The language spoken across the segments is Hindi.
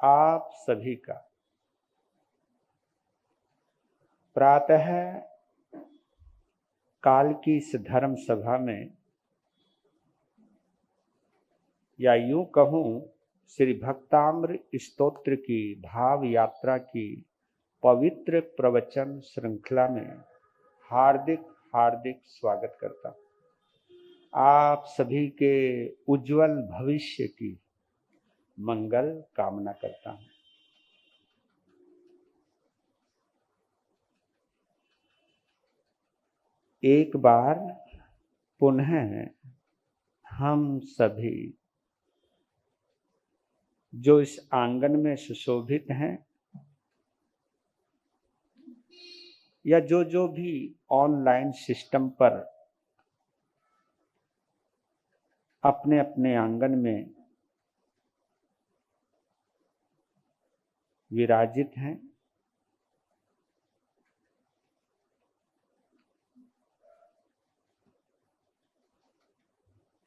आप सभी का प्रातः काल की इस धर्म सभा में, या यूं कहूं श्री भक्ताम्र स्तोत्र की भाव यात्रा की पवित्र प्रवचन श्रृंखला में हार्दिक हार्दिक स्वागत करता हूं। आप सभी के उज्जवल भविष्य की मंगल कामना करता हूं। एक बार पुनः हम सभी जो इस आंगन में सुशोभित हैं, या जो भी ऑनलाइन सिस्टम पर अपने अपने आंगन में विराजित हैं,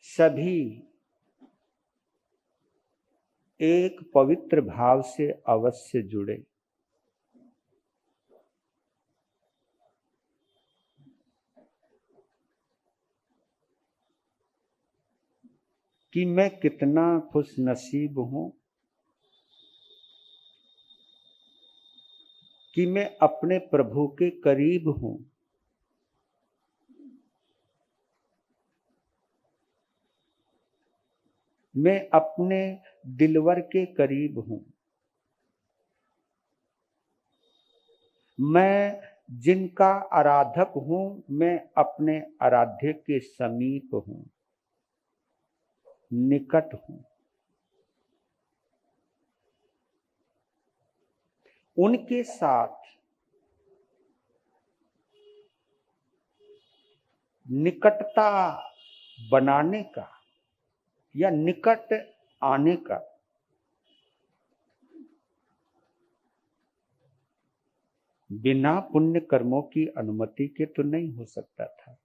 सभी एक पवित्र भाव से अवश्य जुड़े। कि मैं कितना खुश नसीब हूं कि मैं अपने प्रभु के करीब हूं। मैं अपने दिलवर के करीब हूं। मैं जिनका आराधक हूं, मैं अपने आराध्य के समीप हूं, निकट हूं। उनके साथ निकटता बनाने का या निकट आने का बिना पुण्य कर्मों की अनुमति के तो नहीं हो सकता था।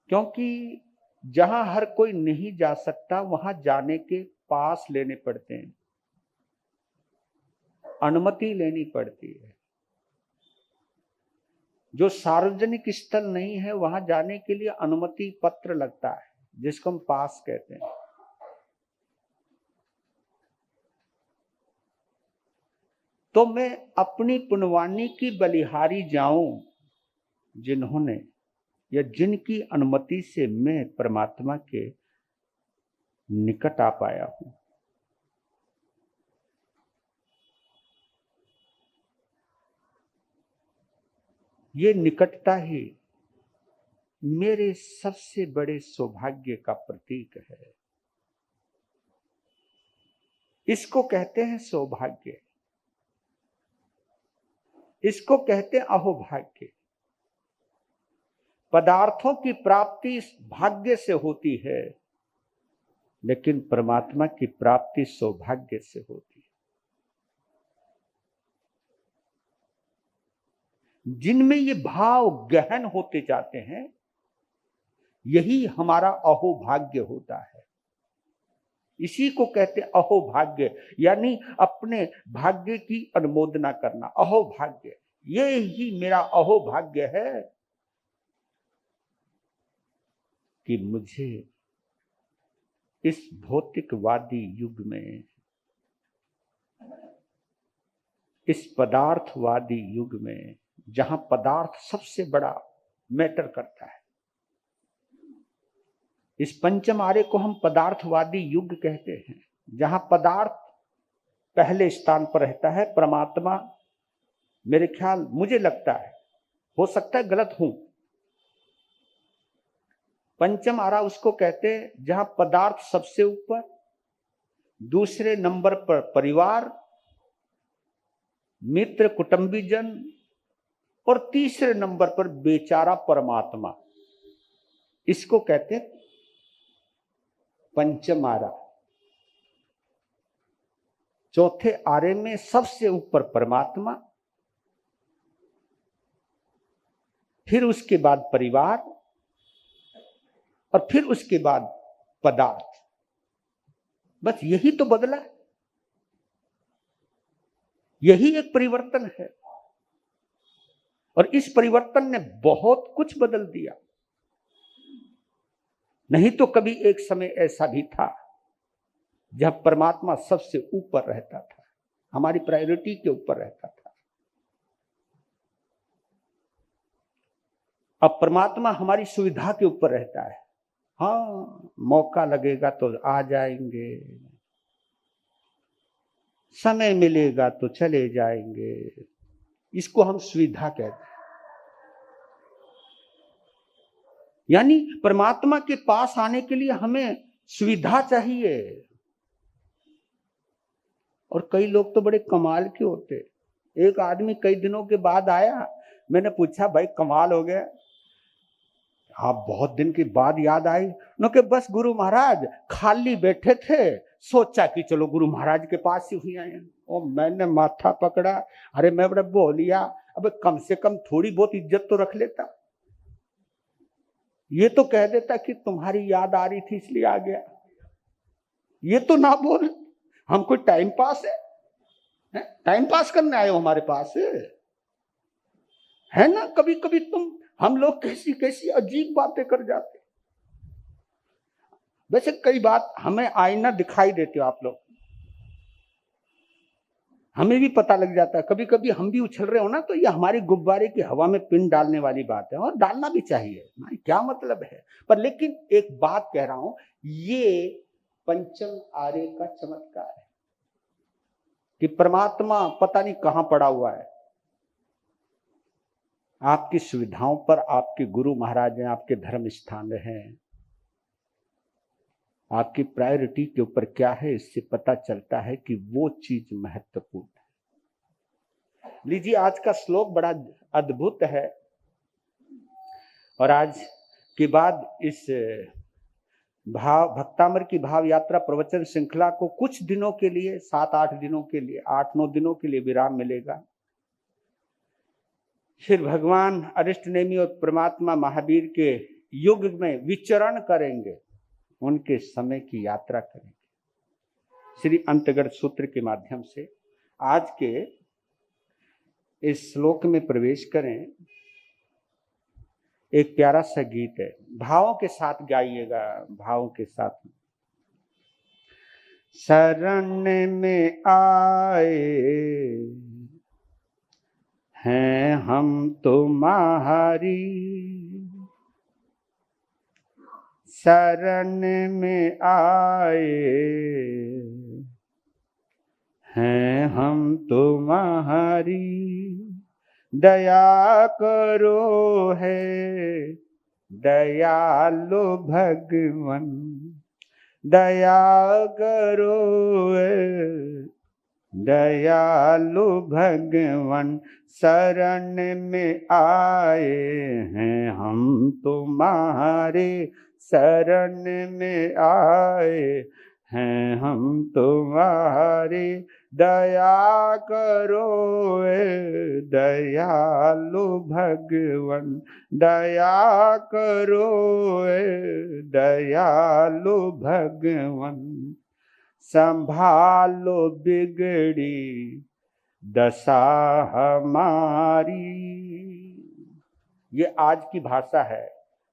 क्योंकि जहां हर कोई नहीं जा सकता, वहां जाने के पास लेने पड़ते हैं, अनुमति लेनी पड़ती है। जो सार्वजनिक स्थल नहीं है, वहां जाने के लिए अनुमति पत्र लगता है, जिसको हम पास कहते हैं। तो मैं अपनी पुण्यवाणी की बलिहारी जाऊं, जिन्होंने या जिनकी अनुमति से मैं परमात्मा के निकट आ पाया हूं। ये निकटता ही मेरे सबसे बड़े सौभाग्य का प्रतीक है। इसको कहते हैं सौभाग्य, इसको कहते हैं अहोभाग्य। पदार्थों की प्राप्ति भाग्य से होती है, लेकिन परमात्मा की प्राप्ति सौभाग्य से होती है। जिनमें ये भाव गहन होते जाते हैं, यही हमारा अहोभाग्य होता है। इसी को कहते हैं अहोभाग्य, यानी अपने भाग्य की अनुमोदना करना। अहोभाग्य, ये ही मेरा अहोभाग्य है कि मुझे इस भौतिकवादी युग में, इस पदार्थवादी युग में, जहां पदार्थ सबसे बड़ा मैटर करता है, इस पंचम आर्य को हम पदार्थवादी युग कहते हैं, जहां पदार्थ पहले स्थान पर रहता है। परमात्मा, मेरे ख्याल, मुझे लगता है, हो सकता है गलत हूं, पंचम आरा उसको कहते हैं जहां पदार्थ सबसे ऊपर, दूसरे नंबर पर परिवार, मित्र कुटुंबीजन, और तीसरे नंबर पर बेचारा परमात्मा। इसको कहते हैं पंचम आरा। चौथे आरे में सबसे ऊपर परमात्मा, फिर उसके बाद परिवार, और फिर उसके बाद पदार्थ। बस यही तो बदला, यही एक परिवर्तन है। और इस परिवर्तन ने बहुत कुछ बदल दिया। नहीं तो कभी एक समय ऐसा भी था जब परमात्मा सबसे ऊपर रहता था, हमारी प्रायोरिटी के ऊपर रहता था। अब परमात्मा हमारी सुविधा के ऊपर रहता है। हाँ, मौका लगेगा तो आ जाएंगे, समय मिलेगा तो चले जाएंगे, इसको हम सुविधा कहते हैं। यानी परमात्मा के पास आने के लिए हमें सुविधा चाहिए। और कई लोग तो बड़े कमाल के होते। एक आदमी कई दिनों के बाद आया, मैंने पूछा भाई कमाल हो गया, आप बहुत दिन के बाद याद आई? न कि बस गुरु महाराज खाली बैठे थे, सोचा कि चलो गुरु महाराज के पास ही हुई आए। और मैंने माथा पकड़ा, अरे मैं बड़ा बोलिया, अब कम से कम थोड़ी बहुत इज्जत तो रख लेता। ये तो कह देता कि तुम्हारी याद आ रही थी इसलिए आ गया। ये तो ना बोल, हम कोई टाइम पास है? टाइम पास करने आए हो हमारे पास है ना? कभी कभी हम लोग कैसी कैसी अजीब बातें कर जाते। वैसे कई बात हमें आईना दिखाई देते हो आप लोग, हमें भी पता लग जाता है। कभी कभी हम भी उछल रहे हो ना, तो ये हमारी गुब्बारे की हवा में पिन डालने वाली बात है, और डालना भी चाहिए, क्या मतलब है। पर लेकिन एक बात कह रहा हूं, ये पंचम आर्य का चमत्कार है कि परमात्मा पता नहीं कहां पड़ा हुआ है। आपकी सुविधाओं पर आपके गुरु महाराज हैं, आपके धर्म स्थान हैं, आपकी प्रायोरिटी के ऊपर क्या है, इससे पता चलता है कि वो चीज महत्वपूर्ण है। लीजिए, आज का श्लोक बड़ा अद्भुत है, और आज के बाद इस भक्तामर की भाव यात्रा प्रवचन श्रृंखला को कुछ दिनों के लिए, 7-8 दिनों के लिए, 8-9 दिनों के लिए विराम मिलेगा। फिर भगवान अरिष्टनेमी और परमात्मा महावीर के युग में विचरण करेंगे, उनके समय की यात्रा करेंगे। श्री अंतगढ़ सूत्र के माध्यम से आज के इस श्लोक में प्रवेश करें। एक प्यारा सा गीत है, भावों के साथ गाइएगा, भावों के साथ। शरण में आए हैं हम तुम्हारी, शरण में आए हैं हम तुम्हारी, दया करो है दयालु भगवन, दया करो है दयालु भगवन, शरण में आए हैं हम तुम्हारे, शरण में आए हैं हम तुम्हारे, दया करो दयालु भगवन, दया करो दयालु भगवन, संभालो बिगड़ी दशा हमारी। ये आज की भाषा है,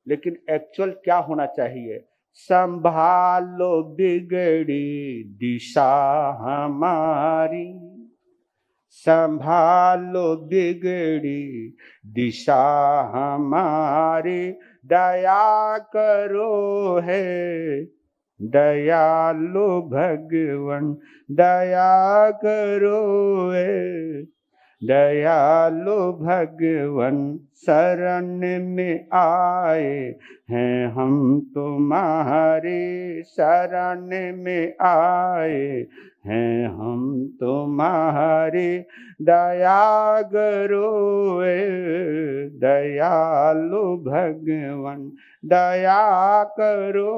लेकिन एक्चुअल क्या होना चाहिए? संभालो बिगड़ी दिशा हमारी, संभालो बिगड़ी दिशा हमारी, दया करो है दयालु भगवन, दया करो है दयालु भगवन, शरण में आए हैं हम तुम्हारे, शरण में आए हैं हम तुम्हारे, दया करो दयालु भगवन, दया करो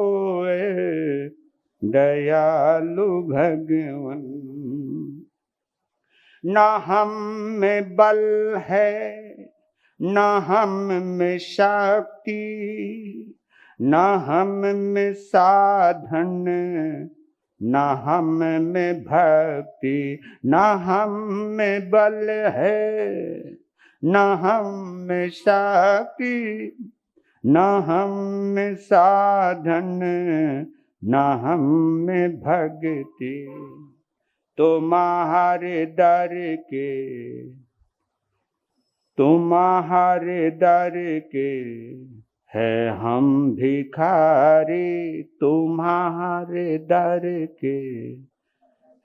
दयालु भगवन। न हम में बल है न हम में शक्ति, न हम में साधन न हम में भक्ति, न हम में बल है, न हम में शक्ति, न हम में साधन, न हम में भक्ति। तुम्हारे दर के, तुम्हारे दर के है हम भिखारी, तुम्हारे दर के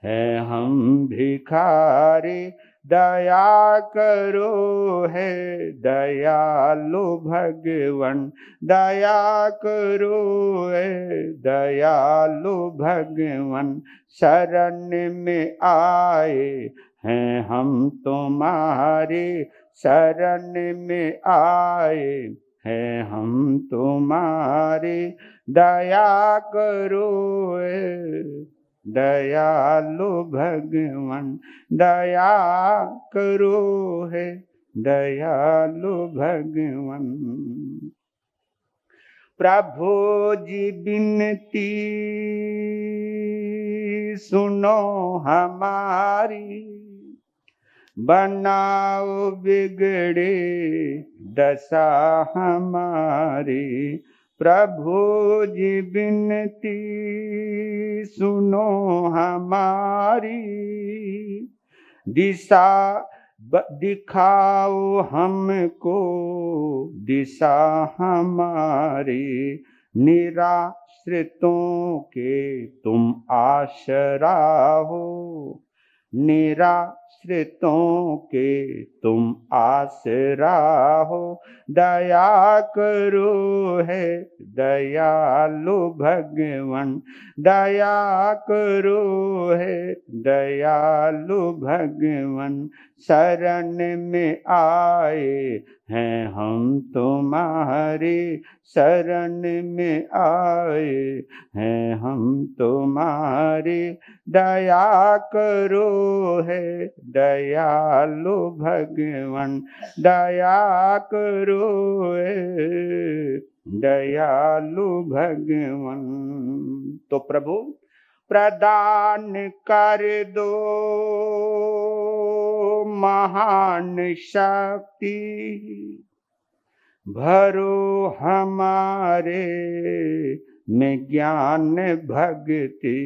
है हम भिखारी। दया करो है दयालु भगवन, दया करो है दयालु भगवन। शरण में आए हैं हम तुम्हारे, शरण में आए हैं हम तुम्हारे। दया करो दयालु भगवन, दया करो है दयालु भगवन। प्रभु जी विनती सुनो हमारी, बनाओ बिगड़े दशा हमारी। प्रभु जी विनती सुनो हमारी, दिशा दिखाओ हमको दिशा हमारी। निराश्रितों के तुम आसरा हो, निराश्रितों के तुम आसरा हो। दया करो है दयालु भगवन, दया करो है दयालु भगवन। शरण में आए हैं हम तुम्हारे, शरण में आए हैं हम तुम्हारे। दया करो है दयालु भगवन, दया करो है दयालु भगवन। तो प्रभु प्रदान कर दो महान शक्ति, भरो हमारे में ज्ञान भक्ति।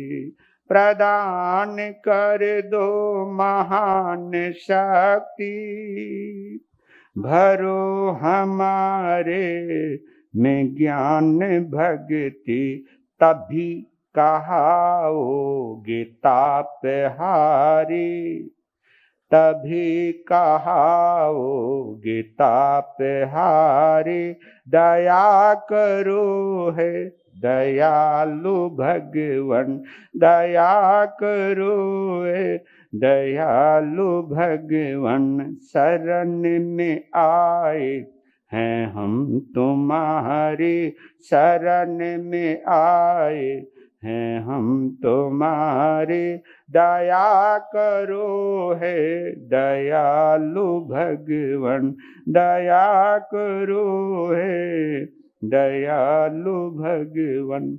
प्रदान कर दो महान शक्ति, भरो हमारे में ज्ञान भक्ति। तभी कहाओगे तापहारी, तभी कहाओगे तापहारी। दया करो है दयालु भगवन, दया करो है दयालु भगवन। शरण में आए हैं हम तुम्हारे, शरण में आए हैं हम तुम्हारे। दया करो है दयालु भगवन, दया करो है दयालु भगवन,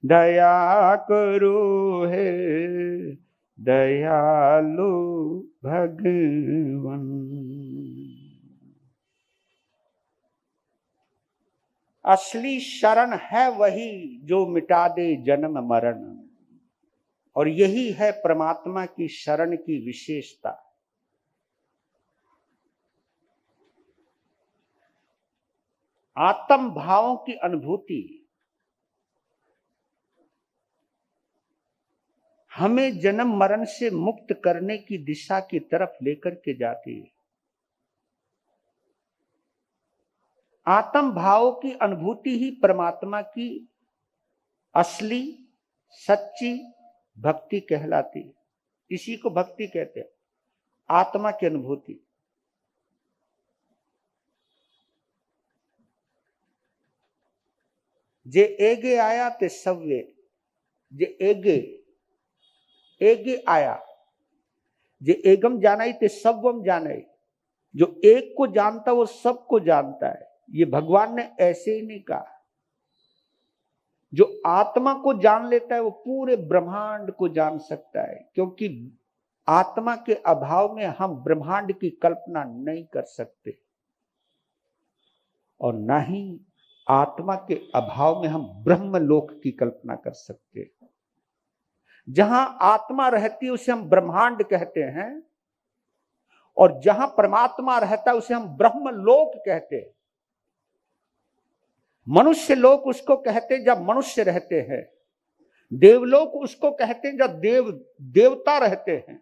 दया करो है दयालु भगवन। असली शरण है वही जो मिटा दे जन्म मरण, और यही है परमात्मा की शरण की विशेषता। आत्म भावों की अनुभूति हमें जन्म मरण से मुक्त करने की दिशा की तरफ लेकर के जाती है। आत्म भाव की अनुभूति ही परमात्मा की असली सच्ची भक्ति कहलाती है। इसी को भक्ति कहते हैं, आत्मा की अनुभूति। जे एगे आया ते सव्वे, जे एगे एगे आया, जे एगम जानाई ते सवम जानाई। जो एक को जानता वो सबको जानता है। ये भगवान ने ऐसे ही नहीं कहा। जो आत्मा को जान लेता है वो पूरे ब्रह्मांड को जान सकता है, क्योंकि आत्मा के अभाव में हम ब्रह्मांड की कल्पना नहीं कर सकते और ना ही आत्मा के अभाव में हम ब्रह्मलोक की कल्पना कर सकते। जहां आत्मा रहती है उसे हम ब्रह्मांड कहते हैं और जहां परमात्मा रहता है उसे हम ब्रह्मलोक कहते हैं। मनुष्य लोक उसको कहते हैं जब मनुष्य रहते हैं, देवलोक उसको कहते हैं जब देवता रहते हैं,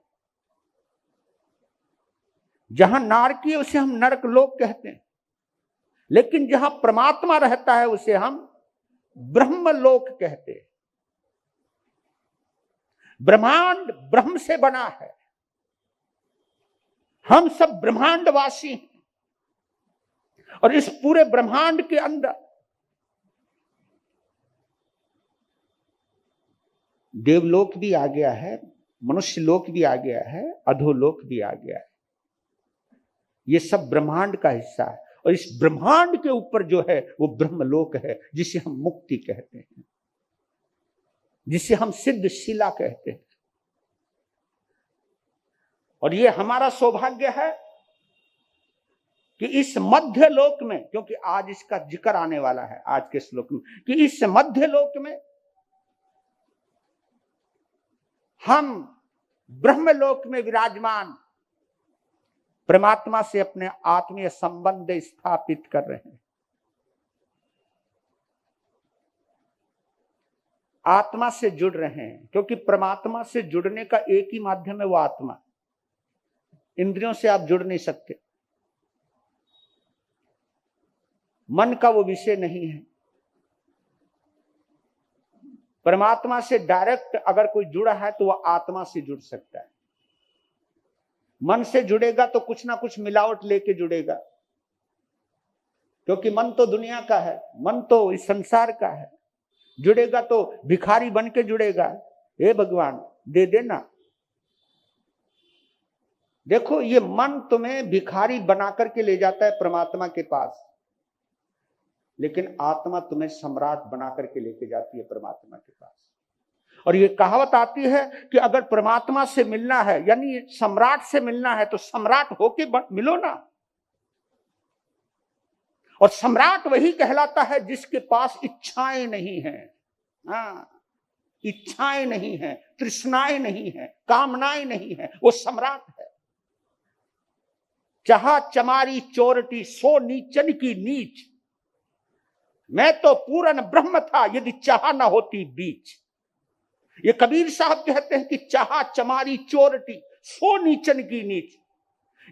जहां नारकीय उसे हम नरक लोक कहते हैं, लेकिन जहां परमात्मा रहता है उसे हम ब्रह्मलोक कहते हैं। ब्रह्मांड ब्रह्म से बना है, हम सब ब्रह्मांडवासी हैं और इस पूरे ब्रह्मांड के अंदर देवलोक भी आ गया है, मनुष्य लोक भी आ गया है, अधोलोक भी आ गया है। ये सब ब्रह्मांड का हिस्सा है और इस ब्रह्मांड के ऊपर जो है वो ब्रह्मलोक है, जिसे हम मुक्ति कहते हैं, जिसे हम सिद्ध शिला कहते हैं। और ये हमारा सौभाग्य है कि इस मध्य लोक में, क्योंकि आज इसका जिक्र आने वाला है आज के श्लोक में, कि इस मध्य लोक में हम ब्रह्मलोक में विराजमान परमात्मा से अपने आत्मीय संबंध स्थापित कर रहे हैं। आत्मा से जुड़ रहे हैं, क्योंकि परमात्मा से जुड़ने का एक ही माध्यम है, वो आत्मा। इंद्रियों से आप जुड़ नहीं सकते, मन का वो विषय नहीं है। परमात्मा से डायरेक्ट अगर कोई जुड़ा है तो वह आत्मा से जुड़ सकता है। मन से जुड़ेगा तो कुछ ना कुछ मिलावट लेके जुड़ेगा, क्योंकि मन तो दुनिया का है, मन तो इस संसार का है। जुड़ेगा तो भिखारी बन के जुड़ेगा, हे भगवान दे देना। देखो ये मन तुम्हें भिखारी बना करके ले जाता है परमात्मा के पास, लेकिन आत्मा तुम्हें सम्राट बना करके लेके जाती है परमात्मा के पास। और ये कहावत आती है कि अगर परमात्मा से मिलना है, यानी सम्राट से मिलना है, तो सम्राट होके मिलो ना। और सम्राट वही कहलाता है जिसके पास इच्छाएं नहीं है। हाँ, इच्छाएं नहीं है, तृष्णाएं नहीं है, कामनाएं नहीं है, वो सम्राट है। चाहा चमारी चोरटी सो नीचन की नीच, मैं तो पूर्ण ब्रह्म था यदि चाह न होती बीच। ये कबीर साहब कहते हैं कि चाहा चमारी चोरटी सो नीचन की नीच।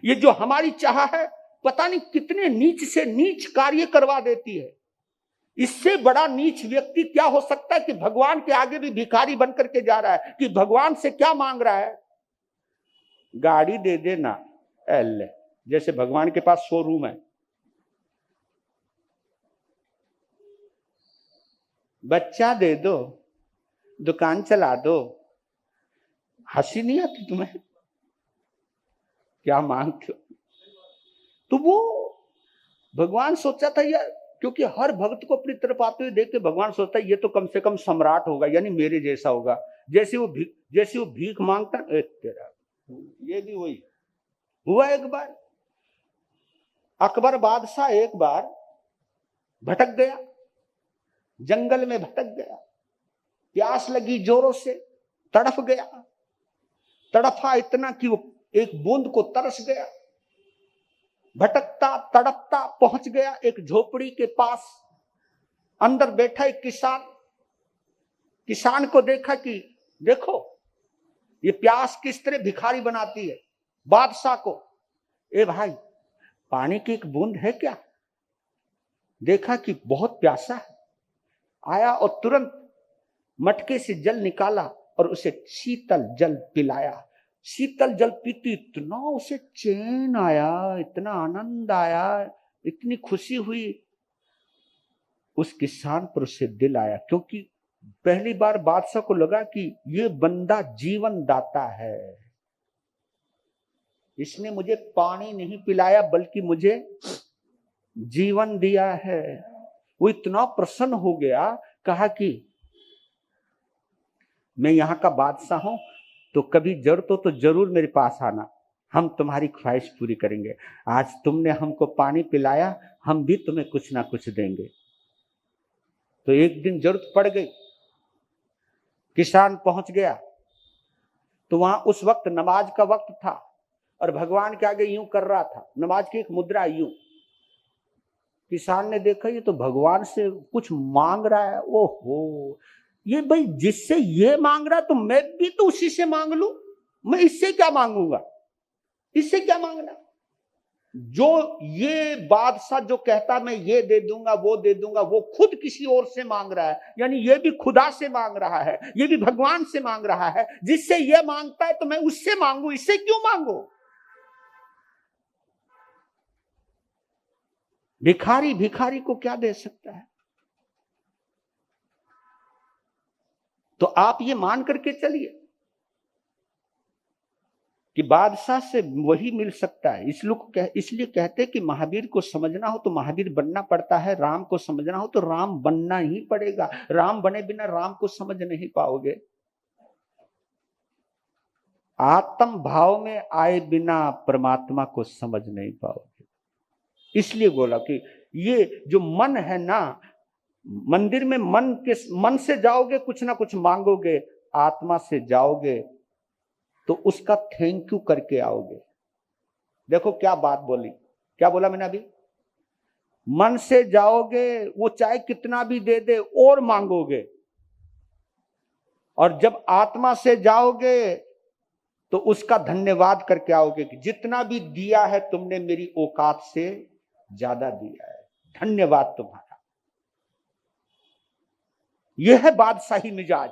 ये जो हमारी चाह है पता नहीं कितने नीच से नीच कार्य करवा देती है। इससे बड़ा नीच व्यक्ति क्या हो सकता है कि भगवान के आगे भी भिखारी बन करके जा रहा है, कि भगवान से क्या मांग रहा है, गाड़ी दे देना, एल जैसे भगवान के पास शोरूम है, बच्चा दे दो, दुकान चला दो। हंसी नहीं आती तुम्हें? क्या मांगते हो? तो वो भगवान सोचा था यार, क्योंकि हर भक्त को अपनी तरफ आते हुए देख के भगवान सोचता है ये तो कम से कम सम्राट होगा, यानी मेरे जैसा होगा। जैसे वो भीख मांगता, तेरा ये भी वही हुआ। एक बार अकबर बादशाह एक बार भटक गया, जंगल में भटक गया, प्यास लगी जोरों से, तड़फ गया, तड़फा इतना कि वो एक बूंद को तरस गया। भटकता तड़पता पहुंच गया एक झोपड़ी के पास। अंदर बैठा एक किसान को देखा कि देखो ये प्यास किस तरह भिखारी बनाती है। बादशाह को, ए भाई पानी की एक बूंद है क्या? देखा कि बहुत प्यासा है, आया और तुरंत मटके से जल निकाला और उसे शीतल जल पिलाया। शीतल जल पीती इतना उसे चैन आया, इतना आनंद आया, इतनी खुशी हुई। उस किसान पर उसे दिल आया, क्योंकि पहली बार बादशाह को लगा कि ये बंदा जीवन दाता है। इसने मुझे पानी नहीं पिलाया बल्कि मुझे जीवन दिया है। वो इतना प्रसन्न हो गया, कहा कि मैं यहाँ का बादशाह हूं, तो कभी जरूरत हो तो जरूर मेरे पास आना, हम तुम्हारी ख्वाहिश पूरी करेंगे। आज तुमने हमको पानी पिलाया, हम भी तुम्हें कुछ ना कुछ देंगे। तो एक दिन जरूरत पड़ गई, किसान पहुंच गया, तो वहां उस वक्त नमाज का वक्त था और भगवान के आगे यूं कर रहा था, नमाज की एक मुद्रा यूं। किसान ने देखा ये तो भगवान से कुछ मांग रहा है, ओहो, ये भाई जिससे ये मांग रहा तो मैं भी तो उसी से मांग लूं, मैं इससे क्या मांगूंगा, इससे क्या मांगना। जो ये बादशाह जो कहता मैं ये दे दूंगा वो दे दूंगा, वो खुद किसी और से मांग रहा है, यानी ये भी खुदा से मांग रहा है, ये भी भगवान से मांग रहा है। जिससे ये मांगता है तो मैं उससे मांगू, इससे क्यों मांगू। भिखारी भिखारी को क्या दे सकता है। तो आप ये मान करके चलिए कि बादशाह से वही मिल सकता है। इसलिए कहते कि महावीर को समझना हो तो महावीर बनना पड़ता है, राम को समझना हो तो राम बनना ही पड़ेगा। राम बने बिना राम को समझ नहीं पाओगे। आत्म भाव में आए बिना परमात्मा को समझ नहीं पाओगे। इसलिए बोला कि ये जो मन है ना, मंदिर में मन से जाओगे कुछ ना कुछ मांगोगे, आत्मा से जाओगे तो उसका थैंक यू करके आओगे। देखो क्या बात बोली, क्या बोला मैंने अभी। मन से जाओगे, वो चाहे कितना भी दे दे और मांगोगे, और जब आत्मा से जाओगे तो उसका धन्यवाद करके आओगे कि जितना भी दिया है तुमने मेरी औकात से ज्यादा दिया है, धन्यवाद तुम्हारा। यह है बादशाही मिजाज,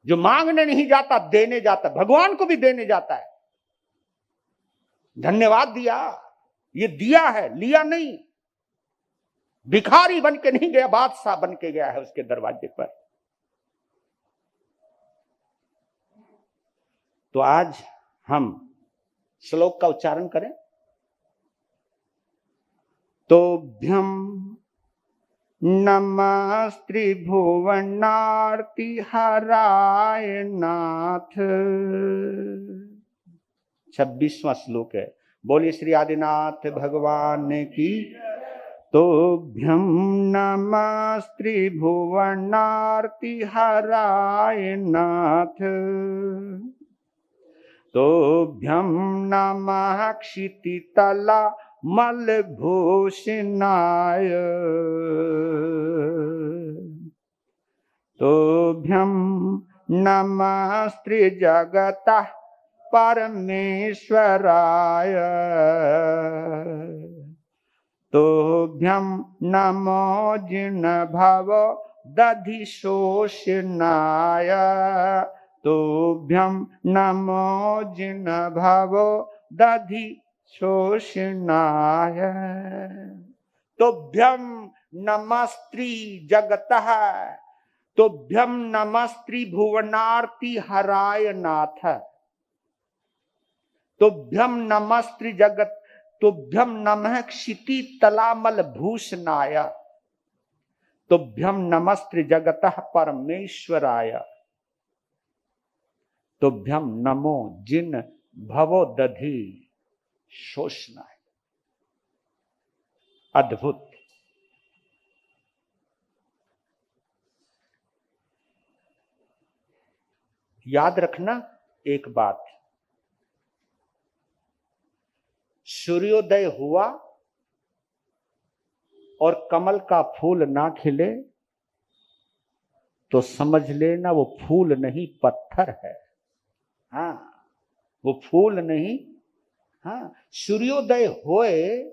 जो मांगने नहीं जाता देने जाता, भगवान को भी देने जाता है। धन्यवाद दिया, ये दिया है, लिया नहीं। भिखारी बन के नहीं गया, बादशाह बन के गया है उसके दरवाजे पर। तो आज हम श्लोक का उच्चारण करें। तोभ्यम नमः त्रिभुवनार्तिहराय नाथ। 26वां श्लोक है। बोलिए श्री आदिनाथ भगवान की। तोभ्यम नमः त्रिभुवनार्तिहराय नाथ। तोभ्यम नमः क्षितितला मलभूषणाय। तोभ्यम नमः त्रिजगतः परमेश्वराय। तोभ्यम नमो जिह्वव दधिशोषणाय। तोभ्यम नमो जिह्वव दधिशोषणाय। तोभ्यम नमस्त्री जगतः। तोभ्यम नमस्त्री भुवनार्ति हराय नाथ। तोभ्यम नमस्त्री जगत। तोभ्यम नमः क्षिति तलामल भूषणाय। तोभ्यम नमस्त्री जगतः परमेश्वराय। तोभ्यम नमो जिन भवो दधि शोषणाय। अद्भुत। याद रखना एक बात, सूर्योदय हुआ और कमल का फूल ना खिले तो समझ लेना वो फूल नहीं पत्थर है। हाँ, वो फूल नहीं। हाँ, सूर्योदय होए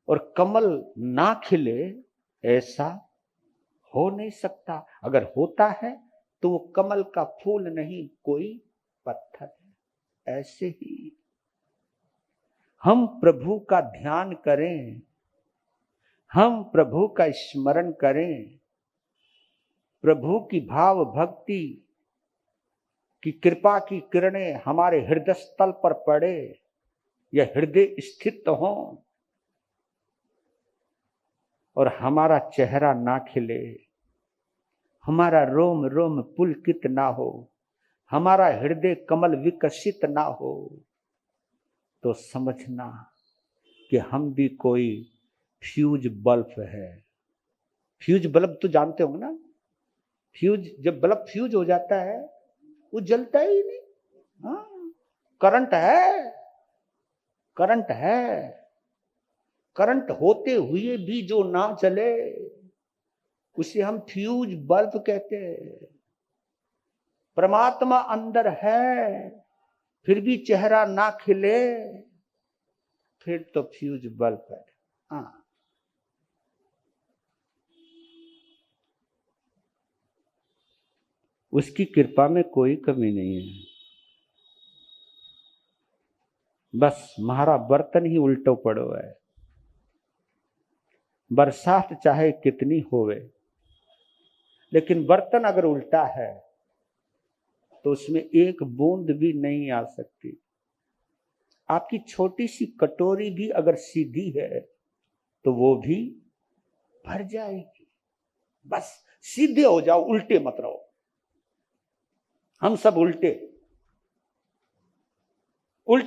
और कमल ना खिले, ऐसा हो नहीं सकता। अगर होता है तो वो कमल का फूल नहीं, कोई पत्थर है। ऐसे ही हम प्रभु का ध्यान करें, हम प्रभु का स्मरण करें, प्रभु की भाव भक्ति की कृपा की किरणें हमारे हृदय स्थल पर पड़े या हृदय स्थित हो और हमारा चेहरा ना खिले, हमारा रोम रोम पुलकित ना हो, हमारा हृदय कमल विकसित ना हो, तो समझना कि हम भी कोई फ्यूज बल्ब है। फ्यूज बल्ब तो जानते होंगे ना, फ्यूज, जब बल्ब फ्यूज हो जाता है वो जलता ही नहीं। हाँ, करंट है, करंट है, करंट होते हुए भी जो ना चले उसे हम फ्यूज बल्ब कहते हैं। परमात्मा अंदर है फिर भी चेहरा ना खिले, फिर तो फ्यूज बल्ब है। हाँ, उसकी कृपा में कोई कमी नहीं है। बस हमारा बर्तन ही उल्टो पड़ो है। बरसात चाहे कितनी होवे, लेकिन बर्तन अगर उल्टा है तो उसमें एक बूंद भी नहीं आ सकती। आपकी छोटी सी कटोरी भी अगर सीधी है तो वो भी भर जाएगी। बस सीधे हो जाओ, उल्टे मत रहो। हम सब उल्टे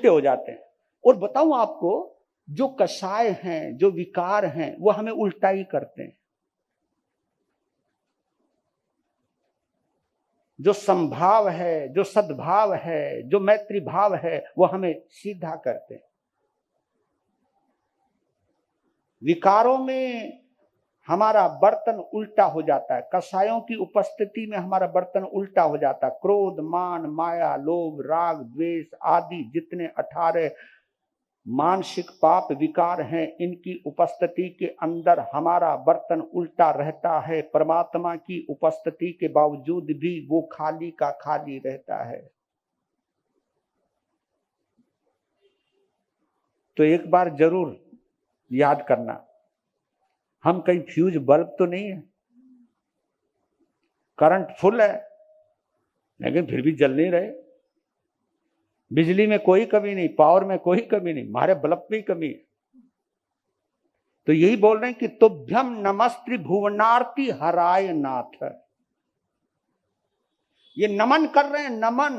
हो जाते हैं। और बताऊं आपको, जो कषाय हैं, जो विकार हैं, वो हमें उल्टा ही करते हैं। जो संभाव है, जो सद्भाव है, जो मैत्री भाव है, वो हमें सीधा करते हैं। विकारों में हमारा बर्तन उल्टा हो जाता है। कषायों की उपस्थिति में हमारा बर्तन उल्टा हो जाता है। क्रोध, मान, माया, लोभ, राग, द्वेष आदि जितने 18 मानसिक पाप विकार हैं, इनकी उपस्थिति के अंदर हमारा बर्तन उल्टा रहता है। परमात्मा की उपस्थिति के बावजूद भी वो खाली का खाली रहता है। तो एक बार जरूर याद करना, हम कहीं फ्यूज बल्ब तो नहीं है। करंट फुल है लेकिन फिर भी जल नहीं रहे। बिजली में कोई कमी नहीं, पावर में कोई कमी नहीं, हमारे बल्ब में ही कमी है। तो यही बोल रहे हैं कि तुभ्यम नमस्त्रि भुवनार्ति हराय नाथ। ये नमन कर रहे हैं, नमन।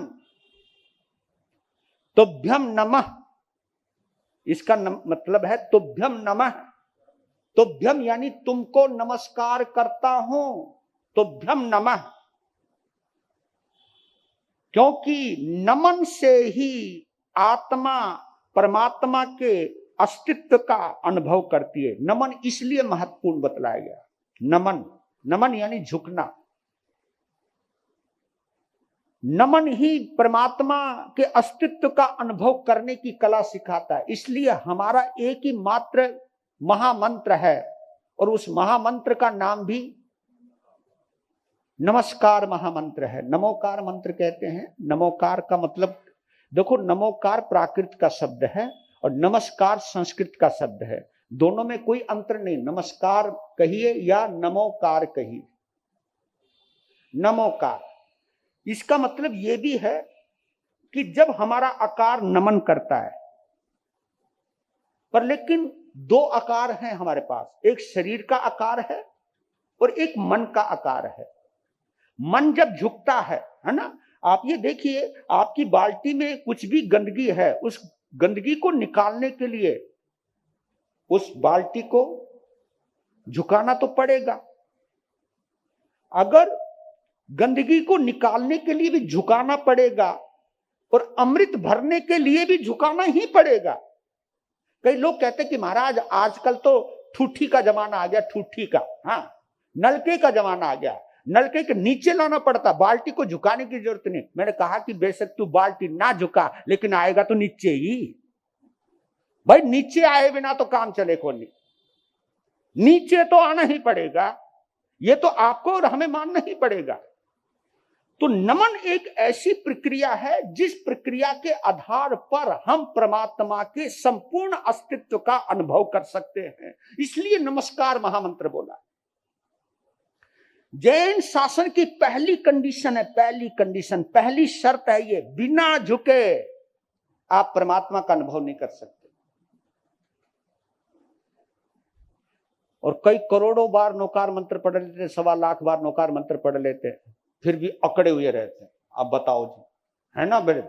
तुभ्यम नमः, इसका मतलब है तुभ्यम नमः। तुभ्यम यानी तुमको नमस्कार करता हूं, तुभ्यम नमः। क्योंकि नमन से ही आत्मा परमात्मा के अस्तित्व का अनुभव करती है। नमन इसलिए महत्वपूर्ण बतलाया गया। नमन, नमन यानी झुकना। नमन ही परमात्मा के अस्तित्व का अनुभव करने की कला सिखाता है। इसलिए हमारा एक ही मात्र महामंत्र है, और उस महामंत्र का नाम भी नमस्कार महामंत्र है। नमोकार मंत्र कहते हैं। नमोकार का मतलब देखो, नमोकार प्राकृत का शब्द है और नमस्कार संस्कृत का शब्द है। दोनों में कोई अंतर नहीं। नमस्कार कहिए या नमोकार कहिए। नमोकार, इसका मतलब यह भी है कि जब हमारा आकार नमन करता है, पर लेकिन दो आकार हैं हमारे पास। एक शरीर का आकार है और एक मन का आकार है। मन जब झुकता है ना, आप ये देखिए, आपकी बाल्टी में कुछ भी गंदगी है, उस गंदगी को निकालने के लिए उस बाल्टी को झुकाना तो पड़ेगा। अगर गंदगी को निकालने के लिए भी झुकाना पड़ेगा और अमृत भरने के लिए भी झुकाना ही पड़ेगा। कई लोग कहते हैं कि महाराज आजकल तो ठूठी का जमाना आ गया, ठूठी का, हाँ, नलके का जमाना आ गया, नलके के नीचे लाना पड़ता, बाल्टी को झुकाने की जरूरत नहीं। मैंने कहा कि बेशक तू बाल्टी ना झुका, लेकिन आएगा तो नीचे ही। भाई नीचे आए बिना तो काम चले को नहीं, नीचे तो आना ही पड़ेगा। ये तो आपको और हमें मानना ही पड़ेगा। तो नमन एक ऐसी प्रक्रिया है जिस प्रक्रिया के आधार पर हम परमात्मा के संपूर्ण अस्तित्व का अनुभव कर सकते हैं। इसलिए नमस्कार महामंत्र बोला। जैन शासन की पहली कंडीशन है, पहली कंडीशन, पहली शर्त है ये, बिना झुके आप परमात्मा का अनुभव नहीं कर सकते। और कई करोड़ों बार नौकार मंत्र पढ़ लेते, 1.25 लाख बार नौकार मंत्र पढ़ लेते, फिर भी अकड़े हुए रहते हैं। अब बताओ जी, है ना? बेटे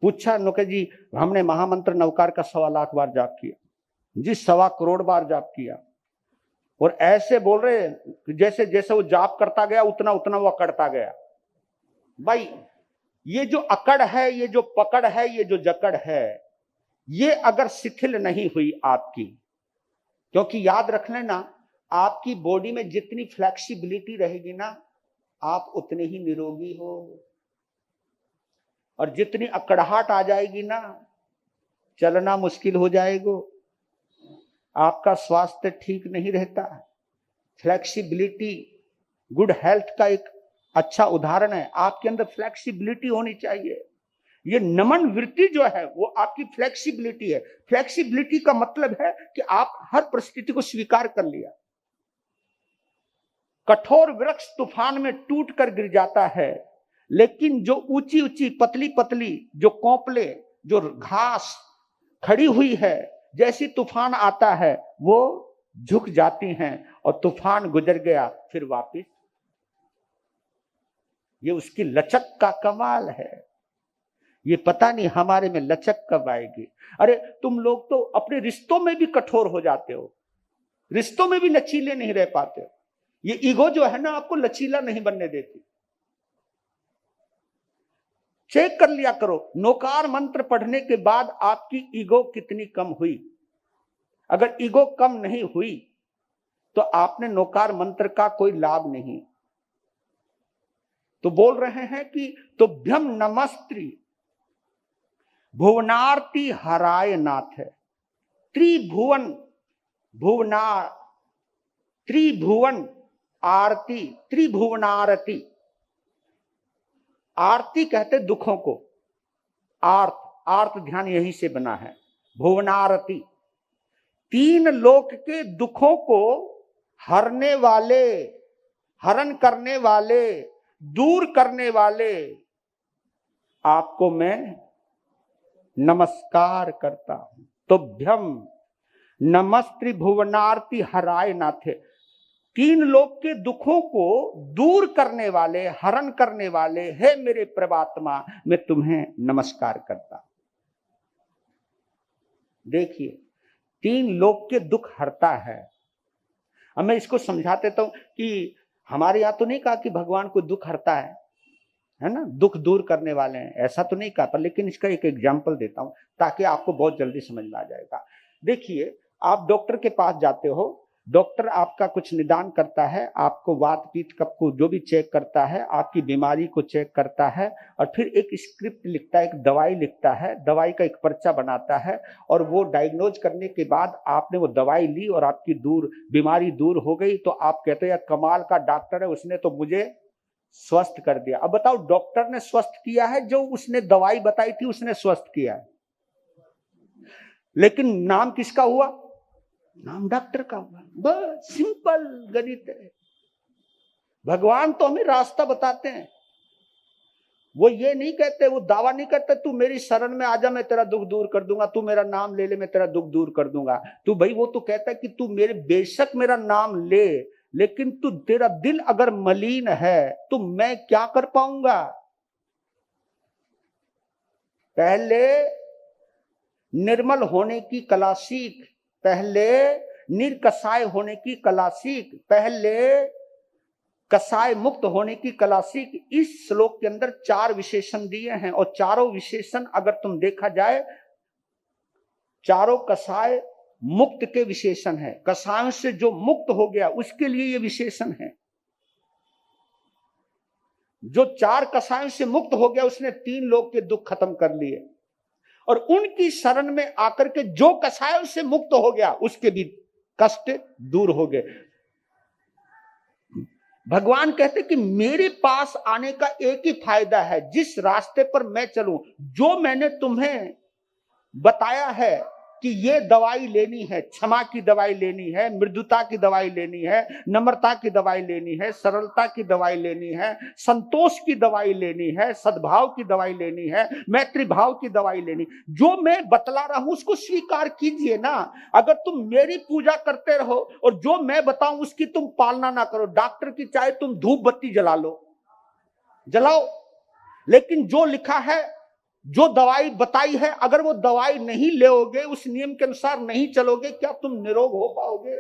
पूछा नौकर जी, हमने महामंत्र नौकार का 1.25 लाख बार जाप किया जी, 1.25 करोड़ बार जाप किया, और ऐसे बोल रहे जैसे जैसे वो जाप करता गया उतना उतना वो अकड़ता गया। भाई ये जो अकड़ है, ये जो पकड़ है, ये जो जकड़ है, ये अगर शिथिल नहीं हुई आपकी, क्योंकि याद रख लेना, आपकी बॉडी में जितनी फ्लेक्सिबिलिटी रहेगी ना, आप उतने ही निरोगी हो, और जितनी अकड़ाहट आ जाएगी ना, चलना मुश्किल हो जाएगा, आपका स्वास्थ्य ठीक नहीं रहता। फ्लेक्सिबिलिटी गुड हेल्थ का एक अच्छा उदाहरण है, आपके अंदर फ्लेक्सिबिलिटी होनी चाहिए। ये नमन वृत्ति जो है वो आपकी फ्लेक्सिबिलिटी है। फ्लेक्सिबिलिटी का मतलब है कि आप हर परिस्थिति को स्वीकार कर लिया। कठोर वृक्ष तूफान में टूट कर गिर जाता है, लेकिन जो ऊंची ऊंची पतली पतली जो कोंपले, जो घास खड़ी हुई है, जैसी तूफान आता है वो झुक जाती हैं, और तूफान गुजर गया फिर वापिस। ये उसकी लचक का कमाल है। ये पता नहीं हमारे में लचक कब आएगी। अरे तुम लोग तो अपने रिश्तों में भी कठोर हो जाते हो, रिश्तों में भी लचीले नहीं रह पाते हो। ये ईगो जो है ना, आपको लचीला नहीं बनने देती। चेक कर लिया करो, नौकार मंत्र पढ़ने के बाद आपकी ईगो कितनी कम हुई। अगर ईगो कम नहीं हुई तो आपने नौकार मंत्र का कोई लाभ नहीं। तो बोल रहे हैं कि तुभ्यम नमस्त्री भुवनार्ति हराय नाथ, त्रिभुवन भुवना त्रिभुवन आरती, त्रिभुवनारती। आरती कहते दुखों को, आर्त, आर्त ध्यान यहीं से बना है। भुवनारती 3 लोक के दुखों को हरने वाले, हरण करने वाले, दूर करने वाले आपको मैं नमस्कार करता हूं। तुभ्यम नमस्त्री भुवनार्ति हराय नाथे, 3 लोक के दुखों को दूर करने वाले, हरण करने वाले, हे मेरे प्रभात्मा, मैं तुम्हें नमस्कार करता हूं। देखिए 3 लोक के दुख हरता है। अब मैं इसको समझा देता हूं कि हमारे यहां तो नहीं कहा कि भगवान को दुख हरता है ना, दुख दूर करने वाले हैं, ऐसा तो नहीं कहा, पर लेकिन इसका एक एग्जाम्पल देता हूं ताकि आपको बहुत जल्दी समझ में आ जाएगा। देखिए आप डॉक्टर के पास जाते हो, डॉक्टर आपका कुछ निदान करता है, आपको वात पित्त कफ को जो भी चेक करता है, आपकी बीमारी को चेक करता है, और फिर एक स्क्रिप्ट लिखता है, एक दवाई लिखता है, दवाई का एक पर्चा बनाता है, और वो डायग्नोज करने के बाद आपने वो दवाई ली और आपकी बीमारी दूर हो गई, तो आप कहते हैं कमाल का डॉक्टर है, उसने तो मुझे स्वस्थ कर दिया। अब बताओ डॉक्टर ने स्वस्थ किया है, जो उसने दवाई बताई थी उसने स्वस्थ किया है, लेकिन नाम किसका हुआ? नाम डॉक्टर का हुआ। बस सिंपल गणित है। भगवान तो हमें रास्ता बताते हैं, वो ये नहीं कहते, वो दावा नहीं करते तू मेरी शरण में आजा मैं तेरा दुख दूर कर दूंगा, तू मेरा नाम ले ले मैं तेरा दुख दूर कर दूंगा। तू भाई वो तो कहता है कि तू मेरे बेशक मेरा नाम ले, लेकिन तू तेरा दिल अगर मलिन है तो मैं क्या कर पाऊंगा। पहले निर्मल होने की कला सीख, पहले निर्कसाय होने की कला सीख, पहले कसाय मुक्त होने की कला सीख। इस श्लोक के अंदर 4 विशेषण दिए हैं, और चारों विशेषण अगर तुम देखा जाए, चारों कसाय मुक्त के विशेषण है। कसायों से जो मुक्त हो गया उसके लिए ये विशेषण है। जो 4 कसायों से मुक्त हो गया उसने 3 लोक के दुख खत्म कर लिए, और उनकी शरण में आकर के जो कसायों से मुक्त हो गया उसके भी कष्ट दूर हो गए। भगवान कहते कि मेरे पास आने का एक ही फायदा है, जिस रास्ते पर मैं चलूं, जो मैंने तुम्हें बताया है, कि ये दवाई लेनी है, क्षमा की दवाई लेनी है, मृदुता की दवाई लेनी है, नम्रता की दवाई लेनी है, सरलता की दवाई लेनी है, संतोष की दवाई लेनी है, सद्भाव की दवाई लेनी है, मैत्री भाव की दवाई लेनी। जो मैं बतला रहा हूं उसको स्वीकार कीजिए ना। अगर तुम मेरी पूजा करते रहो और जो मैं बताऊं उसकी तुम पालना ना करो, डॉक्टर की चाहे तुम धूप बत्ती जला लो, जलाओ, लेकिन जो लिखा है, जो दवाई बताई है, अगर वो दवाई नहीं लोगे, उस नियम के अनुसार नहीं चलोगे, क्या तुम निरोग हो पाओगे?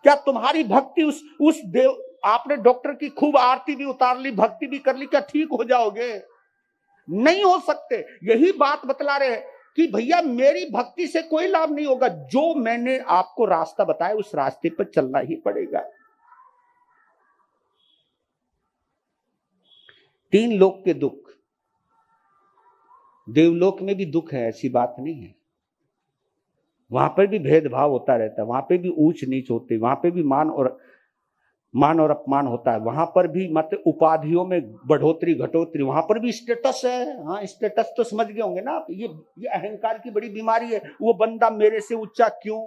क्या तुम्हारी भक्ति उस देव, आपने डॉक्टर की खूब आरती भी उतार ली, भक्ति भी कर ली, क्या ठीक हो जाओगे? नहीं हो सकते। यही बात बतला रहे हैं कि भैया मेरी भक्ति से कोई लाभ नहीं होगा, जो मैंने आपको रास्ता बताया उस रास्ते पर चलना ही पड़ेगा। 3 लोक के दुख, देवलोक में भी दुख है, ऐसी बात नहीं है, वहां पर भी भेदभाव होता रहता है, वहां पे भी ऊंच नीच होती, वहां पे भी मान और अपमान होता है, वहां पर भी मत उपाधियों में बढ़ोतरी घटोतरी, वहां पर भी स्टेटस है। हाँ, स्टेटस तो समझ गए होंगे ना आप, ये अहंकार की बड़ी बीमारी है, वो बंदा मेरे से ऊंचा क्यों।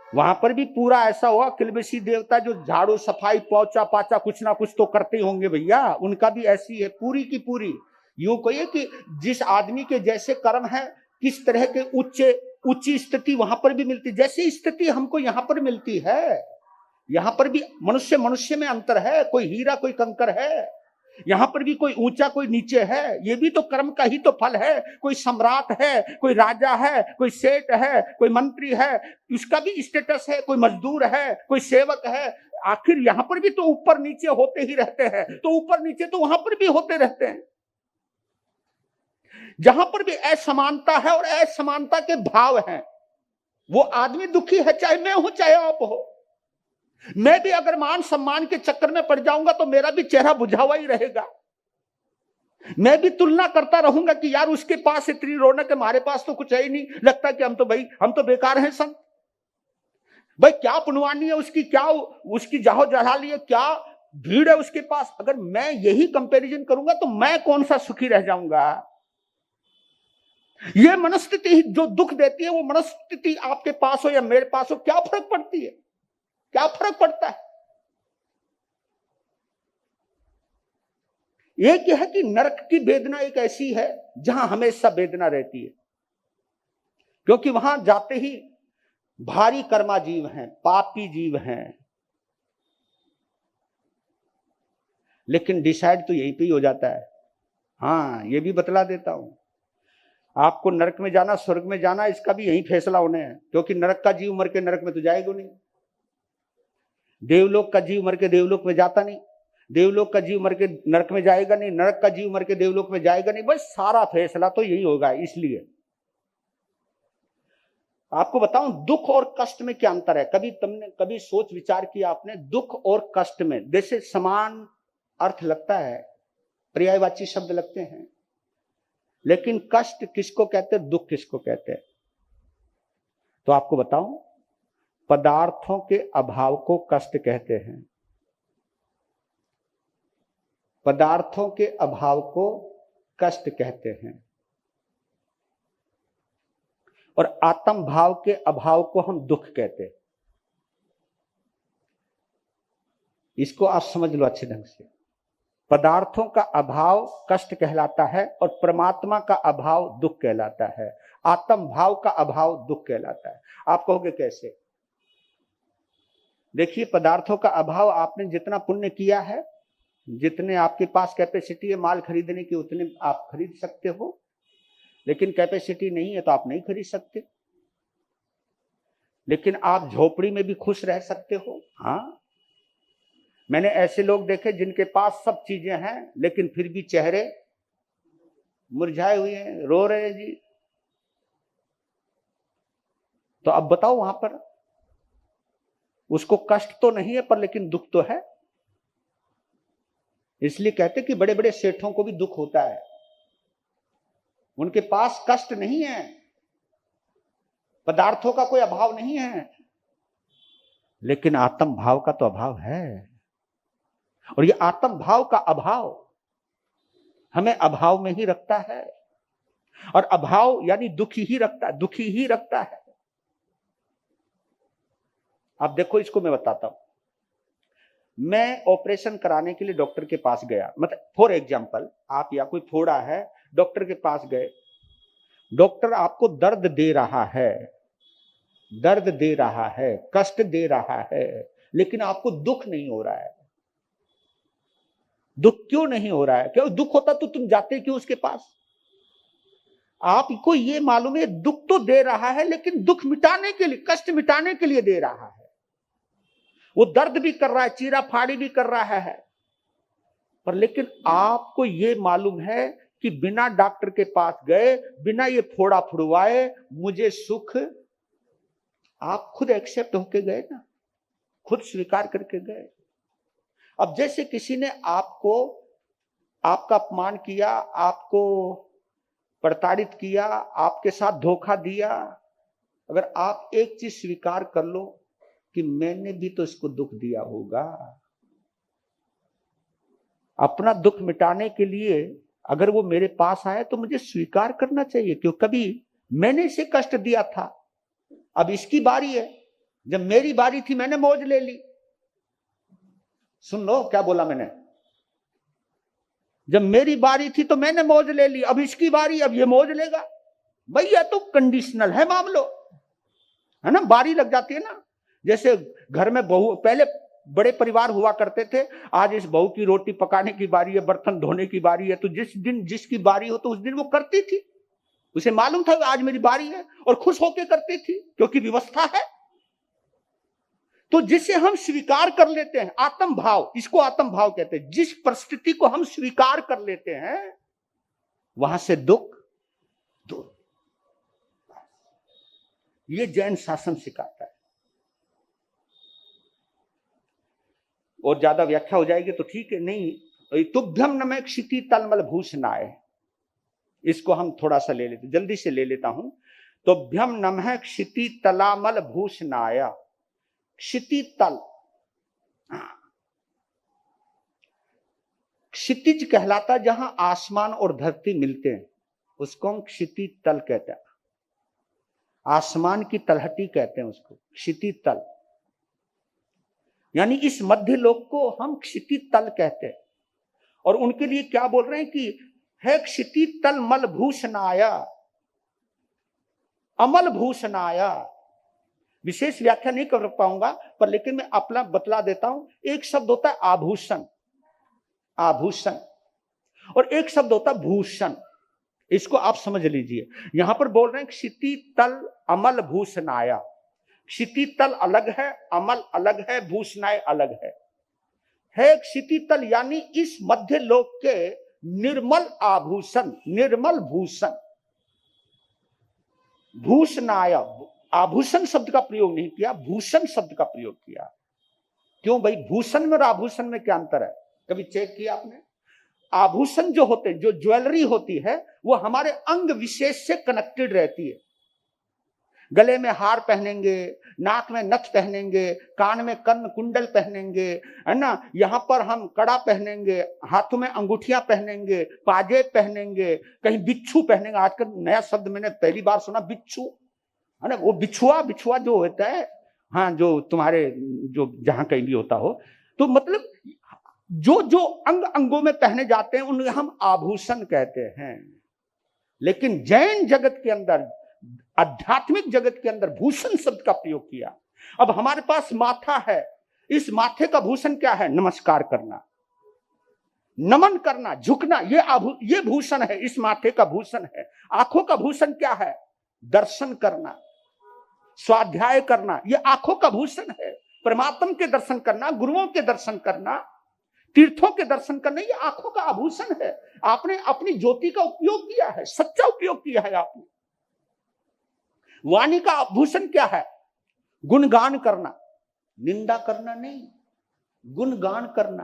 वहां पर भी पूरा ऐसा हुआ, किलबिशी देवता जो झाड़ू सफाई पोछा पाचा कुछ ना कुछ तो करते होंगे भैया, उनका भी ऐसी है पूरी की पूरी। यूं कहिए कि जिस आदमी के जैसे कर्म है, किस तरह के ऊंची स्थिति वहां पर भी मिलती, जैसी स्थिति हमको यहाँ पर मिलती है। यहाँ पर भी मनुष्य में अंतर है, कोई हीरा कोई कंकर है, यहाँ पर भी कोई ऊंचा कोई नीचे है, ये भी तो कर्म का ही तो फल है। कोई सम्राट है, कोई राजा है, कोई सेठ है, कोई मंत्री है, उसका भी स्टेटस है, कोई मजदूर है, कोई सेवक है। आखिर यहाँ पर भी तो ऊपर नीचे होते ही रहते हैं, तो ऊपर नीचे तो वहां पर भी होते रहते हैं। जहां पर भी असमानता है और असमानता के भाव हैं, वो आदमी दुखी है, चाहे मैं हूं चाहे आप हो। मैं भी अगर मान सम्मान के चक्कर में पड़ जाऊंगा तो मेरा भी चेहरा बुझा हुआ ही रहेगा। मैं भी तुलना करता रहूंगा कि यार उसके पास इतनी रौनक है, हमारे पास तो कुछ है ही नहीं, लगता है कि हम तो बेकार हैं संत। भाई क्या पुनवानी है उसकी, क्या उसकी जाहो जलाली है, क्या भीड़ है उसके पास। अगर मैं यही कंपैरिजन करूंगा तो मैं कौन सा सुखी रह जाऊंगा। ये मनस्थिति जो दुख देती है, वो मनस्थिति आपके पास हो या मेरे पास हो, क्या फर्क पड़ती है, क्या फर्क पड़ता है। एक यह है कि नरक की वेदना एक ऐसी है जहां हमेशा वेदना रहती है, क्योंकि वहां जाते ही भारी कर्मा जीव हैं, पापी जीव हैं, लेकिन डिसाइड तो यहीं पे ही हो जाता है। हाँ, ये भी बतला देता हूं, आपको नरक में जाना स्वर्ग में जाना इसका भी यही फैसला होने है, क्योंकि नरक का जीव मर के नरक में तो जाएगा नहीं, देवलोक का जीव मर के देवलोक में जाता नहीं, देवलोक का जीव मर के नरक में जाएगा नहीं, नरक का जीव मर के देवलोक में जाएगा नहीं। बस सारा फैसला तो यही होगा। इसलिए आपको बताऊं दुख और कष्ट में क्या अंतर है। कभी सोच विचार किया आपने, दुख और कष्ट में जैसे समान अर्थ लगता है, पर्यायवाची शब्द लगते हैं, लेकिन कष्ट किसको कहते हैं, दुख किसको कहते हैं। तो आपको बताऊं, पदार्थों के अभाव को कष्ट कहते हैं, पदार्थों के अभाव को कष्ट कहते हैं, और आत्म भाव के अभाव को हम दुख कहते हैं। इसको आप समझ लो अच्छे ढंग से। पदार्थों का अभाव कष्ट कहलाता है और परमात्मा का अभाव दुख कहलाता है, आत्म भाव का अभाव दुख कहलाता है। आप कहोगे कैसे? देखिए, पदार्थों का अभाव, आपने जितना पुण्य किया है, जितने आपके पास कैपेसिटी है माल खरीदने की, उतने आप खरीद सकते हो, लेकिन कैपेसिटी नहीं है तो आप नहीं खरीद सकते। लेकिन आप झोपड़ी में भी खुश रह सकते हो। हाँ, मैंने ऐसे लोग देखे जिनके पास सब चीजें हैं लेकिन फिर भी चेहरे मुरझाए हुए हैं, रो रहे हैं जी। तो अब बताओ, वहां पर उसको कष्ट तो नहीं है पर लेकिन दुख तो है। इसलिए कहते कि बड़े बड़े सेठों को भी दुख होता है, उनके पास कष्ट नहीं है, पदार्थों का कोई अभाव नहीं है, लेकिन आत्म भाव का तो अभाव है। और ये आत्म भाव का अभाव हमें अभाव में ही रखता है। और अभाव यानी दुखी ही रखता है, दुखी ही रखता है। अब देखो, इसको मैं बताता हूं। मैं ऑपरेशन कराने के लिए डॉक्टर के पास गया, मतलब फॉर एग्जाम्पल, आप या कोई फोड़ा है, डॉक्टर के पास गए, डॉक्टर आपको दर्द दे रहा है, दर्द दे रहा है, कष्ट दे रहा है, लेकिन आपको दुख नहीं हो रहा है। दुख क्यों नहीं हो रहा है? क्यों? दुख होता तो तुम जाते क्यों उसके पास? आपको ये मालूम है दुख तो दे रहा है, लेकिन दुख मिटाने के लिए, कष्ट मिटाने के लिए दे रहा है। वो दर्द भी कर रहा है, चीरा फाड़ी भी कर रहा है, पर लेकिन आपको ये मालूम है कि बिना डॉक्टर के पास गए, बिना ये फोड़ा फुड़वाए मुझे सुख, आप खुद एक्सेप्ट होके गए ना, खुद स्वीकार करके गए। अब जैसे किसी ने आपको, आपका अपमान किया, आपको प्रताड़ित किया, आपके साथ धोखा दिया, अगर आप एक चीज स्वीकार कर लो कि मैंने भी तो इसको दुख दिया होगा, अपना दुख मिटाने के लिए अगर वो मेरे पास आए तो मुझे स्वीकार करना चाहिए, क्यों कभी मैंने इसे कष्ट दिया था, अब इसकी बारी है। जब मेरी बारी थी मैंने मौज ले ली। सुन लो क्या बोला मैंने, जब मेरी बारी थी तो मैंने मौज ले ली, अब इसकी बारी, अब ये मौज लेगा। भैया तो कंडीशनल है मामलो, है ना, बारी लग जाती है ना। जैसे घर में बहू, पहले बड़े परिवार हुआ करते थे, आज इस बहू की रोटी पकाने की बारी है, बर्तन धोने की बारी है, तो जिस दिन जिसकी बारी हो तो उस दिन वो करती थी, उसे मालूम था आज मेरी बारी है, और खुश होकर करती थी क्योंकि व्यवस्था है। तो जिसे हम स्वीकार कर लेते हैं, आत्म भाव, इसको आत्म भाव कहते हैं, जिस परिस्थिति को हम स्वीकार कर लेते हैं वहां से दुख दूर। ये जैन शासन सिखाता है। और ज्यादा व्याख्या हो जाएगी तो ठीक है, नहीं, तुभ्यम न में क्षिति तलमल भूषणाय, इसको हम थोड़ा सा ले लेते, जल्दी से ले लेता हूं। तुभ्यम नमः क्षिति तलामल भूषणाय, क्षिति तल, क्षितिज कहलाता जहां आसमान और धरती मिलते हैं, उसको हम क्षिति तल कहते हैं। आसमान की तलहटी कहते हैं उसको क्षिति तल, यानी इस मध्य लोक को हम क्षिति तल कहते हैं। और उनके लिए क्या बोल रहे हैं कि है क्षिति तल मल भूषणाया, अमल भूषणाया। विशेष व्याख्या नहीं कर पाऊंगा, पर लेकिन मैं अपना बतला देता हूं। एक शब्द होता है आभूषण, आभूषण, और एक शब्द होता है भूषण। इसको आप समझ लीजिए। यहां पर बोल रहे हैं क्षिति तल अमल भूषणाया। क्षिति तल अलग है, अमल अलग है, भूषणाय अलग है क्षिति तल यानी इस मध्य लोक के निर्मल आभूषण, निर्मल भूषण। भूषणाय, आभूषण शब्द का प्रयोग नहीं किया, भूषण शब्द का प्रयोग किया। क्यों भाई, भूषण में और आभूषण में क्या अंतर है? कभी चेक किया आपने? आभूषण जो होते, जो ज्वेलरी होती है, वो हमारे अंग विशेष से कनेक्टेड रहती है। गले में हार पहनेंगे, नाक में नथ पहनेंगे, कान में कर्ण कुंडल पहनेंगे, है ना, यहाँ पर हम कड़ा पहनेंगे, हाथों में अंगूठियां पहनेंगे, पाजेब पहनेंगे, कहीं बिच्छू पहनेंगे। आजकल नया शब्द मैंने पहली बार सुना, बिच्छू, है ना, वो बिछुआ, बिछुआ जो होता है, हाँ, जो तुम्हारे जो जहां कहीं भी होता हो, तो मतलब जो जो अंग अंगों में पहने जाते हैं उन्हें हम आभूषण कहते हैं। लेकिन जैन जगत के अंदर, आध्यात्मिक जगत के अंदर भूषण शब्द का प्रयोग किया। अब हमारे पास माथा है, इस माथे का भूषण क्या है? नमस्कार करना, नमन करना, झुकना, ये भूषण है, इस माथे का भूषण है। आंखों का भूषण क्या है? दर्शन करना, स्वाध्याय करना, ये आंखों का भूषण है। परमात्मा के दर्शन करना, गुरुओं के दर्शन करना, तीर्थों के दर्शन करना, ये आंखों का आभूषण है। आपने अपनी ज्योति का उपयोग किया है, सच्चा उपयोग किया है आपने। वाणी का आभूषण क्या है? गुणगान करना, निंदा करना नहीं, गुणगान करना,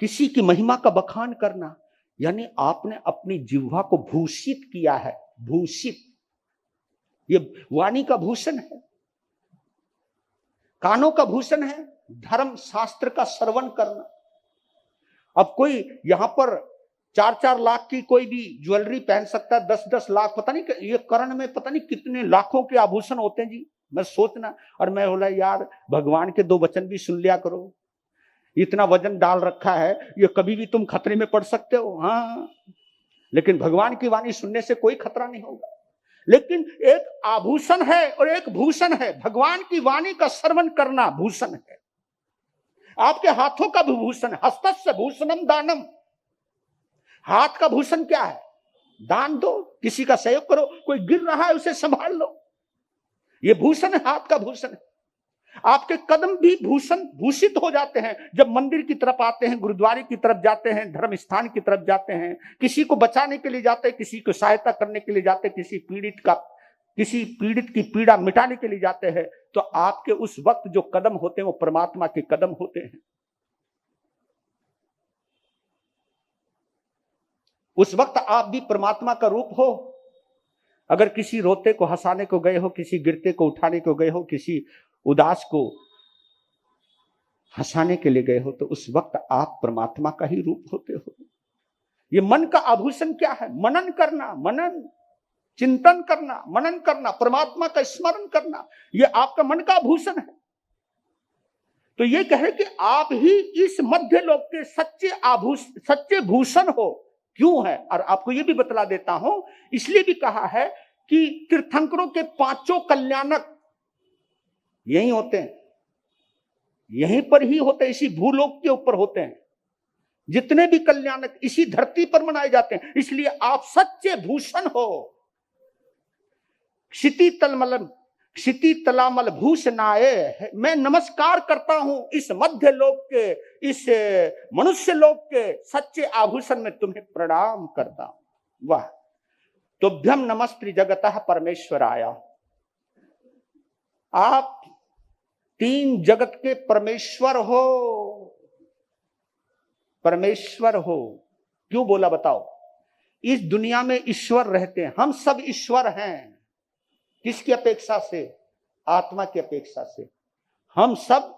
किसी की महिमा का बखान करना, यानी आपने अपनी जिह्वा को भूषित किया है, भूषित, ये वाणी का भूषण है। कानों का भूषण है धर्म शास्त्र का श्रवण करना। अब कोई यहां पर 4-4 लाख की कोई भी ज्वेलरी पहन सकता है, 10-10 लाख, पता नहीं ये कर्ण में पता नहीं कितने लाखों के आभूषण होते हैं जी। मैं सोचना, और मैं बोला यार भगवान के 2 वचन भी सुन लिया करो, इतना वजन डाल रखा है, ये कभी भी तुम खतरे में पड़ सकते हो। हाँ, लेकिन भगवान की वाणी सुनने से कोई खतरा नहीं होगा। लेकिन एक आभूषण है और एक भूषण है। भगवान की वाणी का श्रवण करना भूषण है। आपके हाथों का भी भूषण है। हस्तस्य भूषणम दानम। हाथ का भूषण क्या है? दान दो, किसी का सहयोग करो, कोई गिर रहा है उसे संभाल लो, ये भूषण है, हाथ का भूषण है। आपके कदम भी भूषित हो जाते हैं जब मंदिर की तरफ आते हैं, गुरुद्वारे की तरफ जाते हैं, धर्म स्थान की तरफ जाते हैं, किसी को बचाने के लिए जाते हैं, किसी को सहायता करने के लिए जाते हैं, किसी पीड़ित की पीड़ा मिटाने के लिए जाते हैं, तो आपके उस वक्त जो कदम होते हैं वो परमात्मा के कदम होते हैं। उस वक्त आप भी परमात्मा का रूप हो। अगर किसी रोते को हंसाने को गए हो, किसी गिरते को उठाने को गए हो, किसी उदास को हंसाने के लिए गए हो, तो उस वक्त आप परमात्मा का ही रूप होते हो। ये मन का आभूषण क्या है? मनन करना, मनन, चिंतन करना, मनन करना, परमात्मा का स्मरण करना, ये आपका मन का आभूषण है। तो ये कहे कि आप ही इस मध्य लोक के सच्चे भूषण हो। क्यों है? और आपको ये भी बतला देता हूं, इसलिए भी कहा है कि तीर्थंकरों के 5 कल्याणक यही होते हैं, यहीं पर ही होते हैं, इसी भूलोक के ऊपर होते हैं। जितने भी कल्याणक इसी धरती पर मनाए जाते हैं। इसलिए आप सच्चे भूषण हो। क्षिति तलामल भूषणाए, मैं नमस्कार करता हूं इस मध्य लोक के, इस मनुष्य लोक के सच्चे आभूषण में तुम्हें प्रणाम करता हूं। वाह। तुभ्यम नमस्ते जगतः परमेश्वराय। आप 3 जगत के परमेश्वर हो। परमेश्वर हो क्यों बोला बताओ? इस दुनिया में ईश्वर रहते हैं, हम सब ईश्वर हैं। किसकी अपेक्षा से? आत्मा की अपेक्षा से। हम सब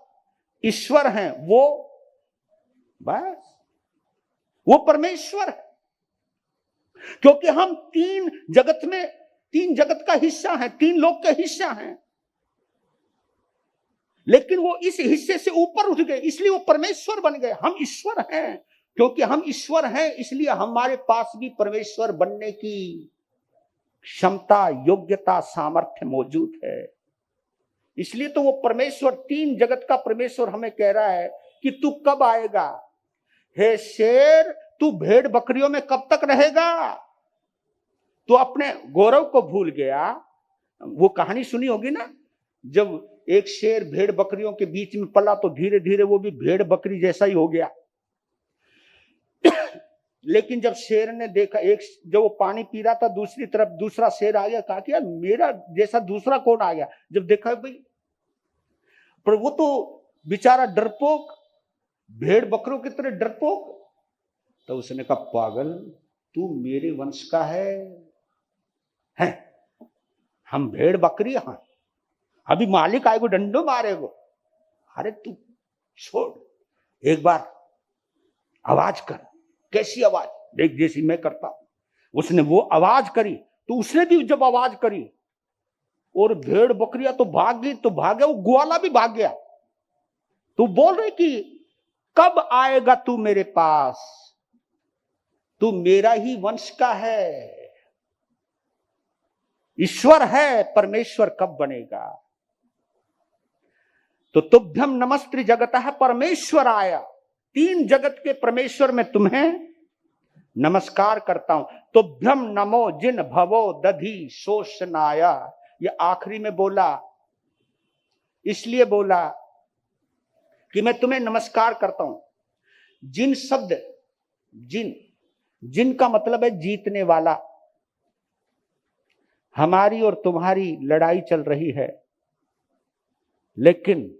ईश्वर हैं, वो बस वो परमेश्वर है। क्योंकि हम 3 जगत का हिस्सा हैं, 3 लोक का हिस्सा हैं। लेकिन वो इस हिस्से से ऊपर उठ गए, इसलिए वो परमेश्वर बन गए। हम ईश्वर हैं। क्योंकि हम ईश्वर हैं, इसलिए हमारे पास भी परमेश्वर बनने की क्षमता, योग्यता, सामर्थ्य मौजूद है। इसलिए तो वो परमेश्वर, 3 जगत का परमेश्वर हमें कह रहा है कि तू कब आएगा? हे शेर, तू भेड़ बकरियों में कब तक रहेगा? तू अपने गौरव को भूल गया। वो कहानी सुनी होगी ना, जब एक शेर भेड़ बकरियों के बीच में पला तो धीरे धीरे वो भी भेड़ बकरी जैसा ही हो गया। लेकिन जब शेर ने देखा, जब वो पानी पी रहा था, दूसरी तरफ दूसरा शेर आ गया, कहा कि यार मेरा जैसा दूसरा कौन आ गया? जब देखा भाई, पर वो तो बेचारा डरपोक, भेड़ बकरियों की तरह डरपोक, तो उसने कहा पागल, तू मेरे वंश का है? हम भेड़ बकरी, हाँ, अभी मालिक आएगो डंडो मारेगो। अरे तू छोड़, एक बार आवाज कर। कैसी आवाज? देख जैसी मैं करता हूं। उसने वो आवाज करी, तो उसने भी जब आवाज करी और भेड़ बकरियां तो भाग गई, तो भाग गया, वो ग्वाला भी भाग गया। तो बोल रहे कि कब आएगा तू मेरे पास? तू मेरा ही वंश का है, ईश्वर है, परमेश्वर कब बनेगा? तो तुभ्यम नमस्ते जगतः परमेश्वर आया। 3 जगत के परमेश्वर में तुम्हें नमस्कार करता हूं। तुभ्यम नमो जिन भवो दधि शोषनाया। ये आखिरी में बोला, इसलिए बोला कि मैं तुम्हें नमस्कार करता हूं। जिन शब्द, जिन का मतलब है जीतने वाला। हमारी और तुम्हारी लड़ाई चल रही है, लेकिन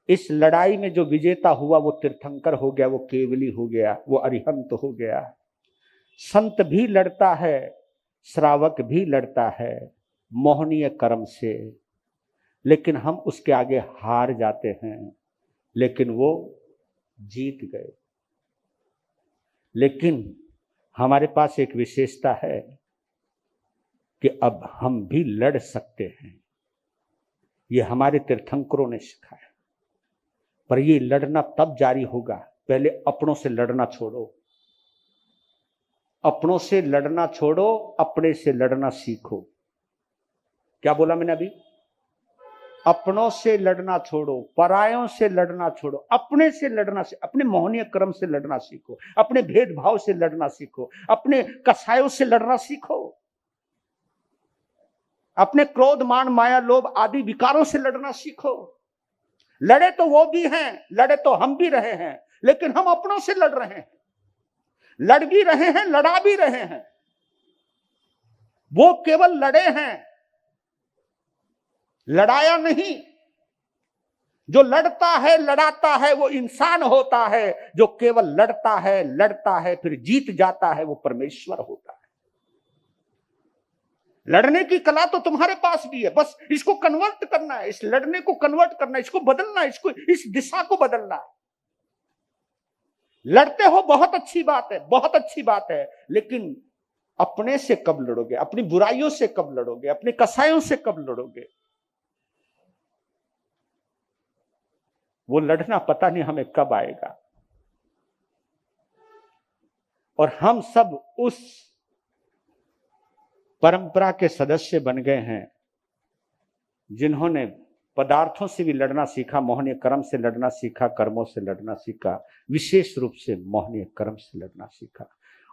इस लड़ाई में जो विजेता हुआ वो तीर्थंकर हो गया, वो केवली हो गया, वो अरिहंत हो गया। संत भी लड़ता है, श्रावक भी लड़ता है मोहनीय कर्म से, लेकिन हम उसके आगे हार जाते हैं, लेकिन वो जीत गए। लेकिन हमारे पास एक विशेषता है कि अब हम भी लड़ सकते हैं। ये हमारे तीर्थंकरों ने सिखाया। पर ये लड़ना तब जारी होगा, पहले अपनों से लड़ना छोड़ो। अपनों से लड़ना छोड़ो, अपने से लड़ना सीखो। क्या बोला मैंने अभी? अपनों से लड़ना छोड़ो, परायों से लड़ना छोड़ो, अपने से लड़ना से, अपने मोहनीय कर्म से लड़ना सीखो, अपने भेदभाव से लड़ना सीखो, अपने कसायों से लड़ना सीखो, अपने क्रोध मान माया लोभ आदि विकारों से लड़ना सीखो। लड़े तो वो भी हैं, लड़े तो हम भी रहे हैं, लेकिन हम अपनों से लड़ रहे हैं। लड़ भी रहे हैं, लड़ा भी रहे हैं। वो केवल लड़े हैं, लड़ाया नहीं। जो लड़ता है लड़ाता है वो इंसान होता है, जो केवल लड़ता है फिर जीत जाता है वो परमेश्वर होता है। लड़ने की कला तो तुम्हारे पास भी है, बस इसको कन्वर्ट करना है, इस लड़ने को कन्वर्ट करना है, इसको बदलना है, इसको इस दिशा को बदलना है। लड़ते हो बहुत अच्छी बात है, बहुत अच्छी बात है, लेकिन अपने से कब लड़ोगे? अपनी बुराइयों से कब लड़ोगे? अपने कसायों से कब लड़ोगे? वो लड़ना पता नहीं हमें कब आएगा। और हम सब उस परंपरा के सदस्य बन गए हैं जिन्होंने पदार्थों से भी लड़ना सीखा, मोहनीय कर्म से लड़ना सीखा, कर्मों से लड़ना सीखा, विशेष रूप से मोहनीय कर्म से लड़ना सीखा।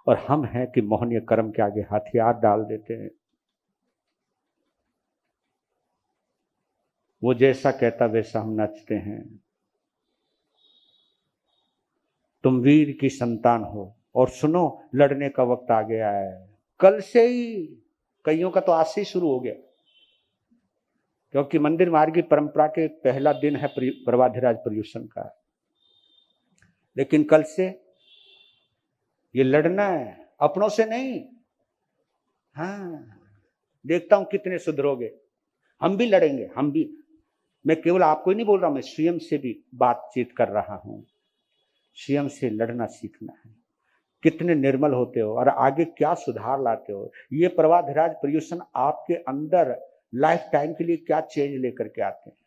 और हम हैं कि मोहनीय कर्म के आगे हथियार डाल देते हैं। वो जैसा कहता वैसा हम नचते हैं। तुम वीर की संतान हो और सुनो, लड़ने का वक्त आ गया है। कल से ही, कईयों का तो आज से ही शुरू हो गया, क्योंकि मंदिर मार्ग की परंपरा के पहला दिन है प्रवाधिराज पर्युषण का। लेकिन कल से ये लड़ना है, अपनों से नहीं। हाँ, देखता हूं कितने सुधरोगे। हम भी लड़ेंगे, हम भी। मैं केवल आपको ही नहीं बोल रहा, मैं स्वयं से भी बातचीत कर रहा हूं। स्वयं से लड़ना सीखना है। कितने निर्मल होते हो और आगे क्या सुधार लाते हो। ये प्रवाधिराज पर्युषण आपके अंदर लाइफ टाइम के लिए क्या चेंज लेकर के आते हैं,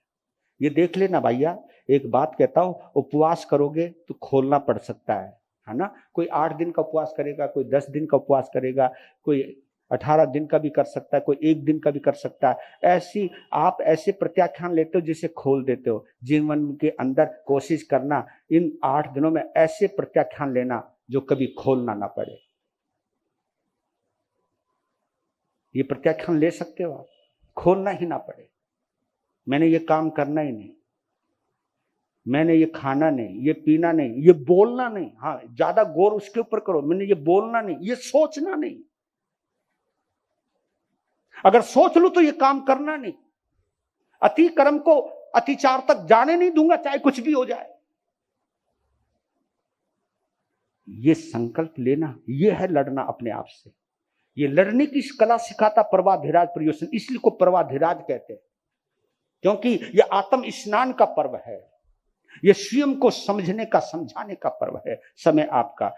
ये देख लेना भैया। एक बात कहता हूं, उपवास करोगे तो खोलना पड़ सकता है ना। कोई 8 दिन का उपवास करेगा, कोई 10 दिन का उपवास करेगा, कोई 18 दिन का भी कर सकता है, कोई 1 दिन का भी कर सकता है। ऐसी आप ऐसे प्रत्याख्यान लेते हो जिसे खोल देते हो। जीवन के अंदर कोशिश करना इन 8 दिनों में ऐसे प्रत्याख्यान लेना जो कभी खोलना ना पड़े। ये प्रत्याख्यान ले सकते हो आप, खोलना ही ना पड़े। मैंने ये काम करना ही नहीं, मैंने ये खाना नहीं, ये पीना नहीं, ये बोलना नहीं। हाँ, ज्यादा गौर उसके ऊपर करो। मैंने ये बोलना नहीं, ये सोचना नहीं। अगर सोच लूं तो ये काम करना नहीं। अति कर्म को अतिचार तक जाने नहीं दूंगा, चाहे कुछ भी हो जाए। ये संकल्प लेना, ये है लड़ना अपने आप से। ये लड़ने की कला सिखाता प्रवाधिराज पर्युषण। इसलिए को प्रवाधिराज कहते हैं, क्योंकि ये आत्म स्नान का पर्व है। ये स्वयं को समझने का, समझाने का पर्व है। समय आपका